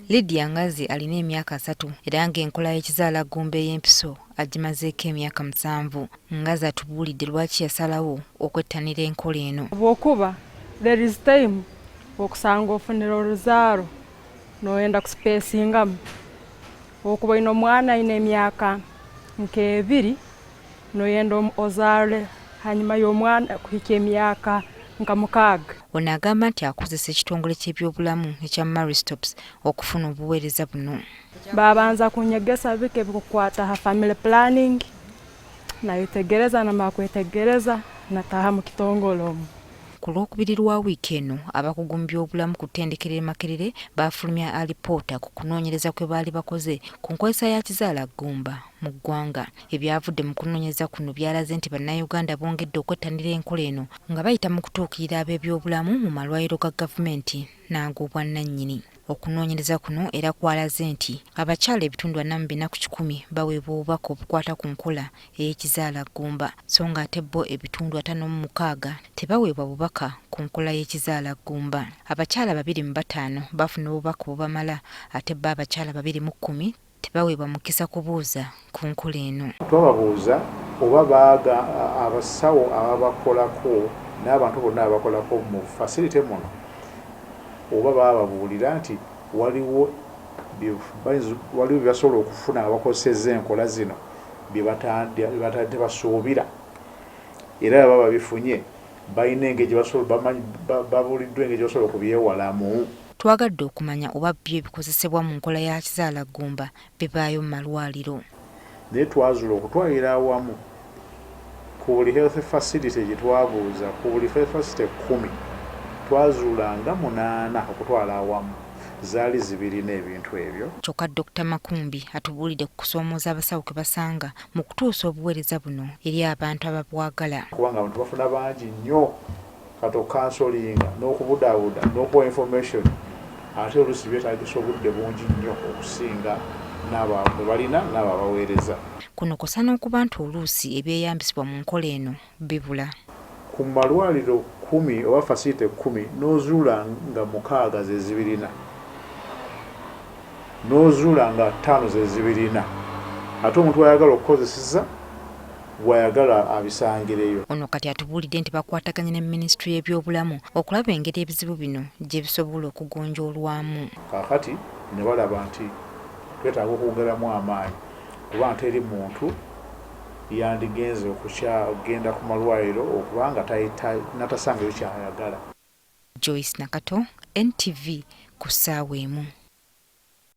Lydia Ngazi alina emyaka 3 era ng'enkola y'ekizaalaggumba ey'empiso agimazeeko emyaka 7. Ngazi atubuulidde lwaki yasalawo okwettanira enkola eno. Bw'okuba there is time okusanga ofunira oluzaalo n'oyenda kusipeesingamu. Okuba olina omwana alina emyaka nke2 n'oyenda ozaale hanyuma y'omwana kuhika emyaka nka 6. Ono agamba nti akozesa ekitongole ky'ebyobulamu ekya Maristops okufuna obuweereza buno. Babanza kunyegesa bike bikukwata ha family planning, nayitegereza namala kwetegereza nataha mu kitongole omwo. Ku Lwokubiri lwa wiiki eno abakugu mu byobulamu ku ttendekero Makerere bafulumya alipoota ku kunoonyereza kwe baali bakoze ku nkozesa ya kizaalaggumba mu ggwanga. Ebyavudde mu kunoonyereza kuno byalaze nti banayuganda bongedde okwettanira enkola eno nga bayita mu kutuukirira ab'ebyobulamu mu malwaliro ga gavumenti n'ag'obwannannyini. Okunoonyereza kuno era kwalaze nti abakyala ebitundu 44 baweebwa obubaka obukwata ku nkola ey'ekizaalaggumba so nga ate bo ebitundu 56 tebaweebwa bubaka ku nkola y'ekizaalaggumba. Abakyala 25 bafuna obubaka obubamala ate bo abakyala 210 tebaweebwa mukisa kubuuza ku nkola eno. Twababuuza oba baaga abasawo ababakolako n'abantu bonna abakolako mu facility muno oba bababuulira nti waliwo byasobola okufuna abakozesezza enkola zino byebatadde basuubira era baba bifunye balina engeri babuuliddwa engeri gyebasobola okubyewalamu. Twagadde okumanya oba byo ebikozesebwa mu nkola ya kizaalaggumba bibaayo mu malwaliro. Naye twazula okutwalira awamu ku buli health facility gye twabuuza ku buli health facility 10 twazuulanga 8 okutwala awamu zaali 2 n'ebintu ebyo. Kyokka Dr. Makumbi atubuulidde ku kusoomooza abasawo kwe basanga mu kutuusa obuweereza buno eri abantu ababwagala. Kubanga abantu bafuna bangi nnyo kato kansolinga n'okubudaabuda n'okuwa information ate oluusi byetaagisa obudde bungi nnyo okusinga n'abantu balina n'abo abaweereza. Kuno kosana okuba nti oluusi ebyeyambisibwa mu nkola eno bibula. Ku malwaliro 10 oba facility 10 n'ozuula nga 6 ze zibirina n'ozuula nga 5 ze zibirina ate omuntu ayagala okukozeseza bw'ayagala abisangireyo. Ono kati atubuulidde nti bakwataganye ne Ministry y'ebyobulamu okulaba engeri ebizibu bino gye bisobola okugonjoolwamu. Kaakati ne balaba nti twetaaga okwongeramu amaanyi kuba nti eri muntu yandigenze okugenda ku malwaliro okubanga natasangayo kyayagala. Joyce Nakato, NTV ku ssaawa emu.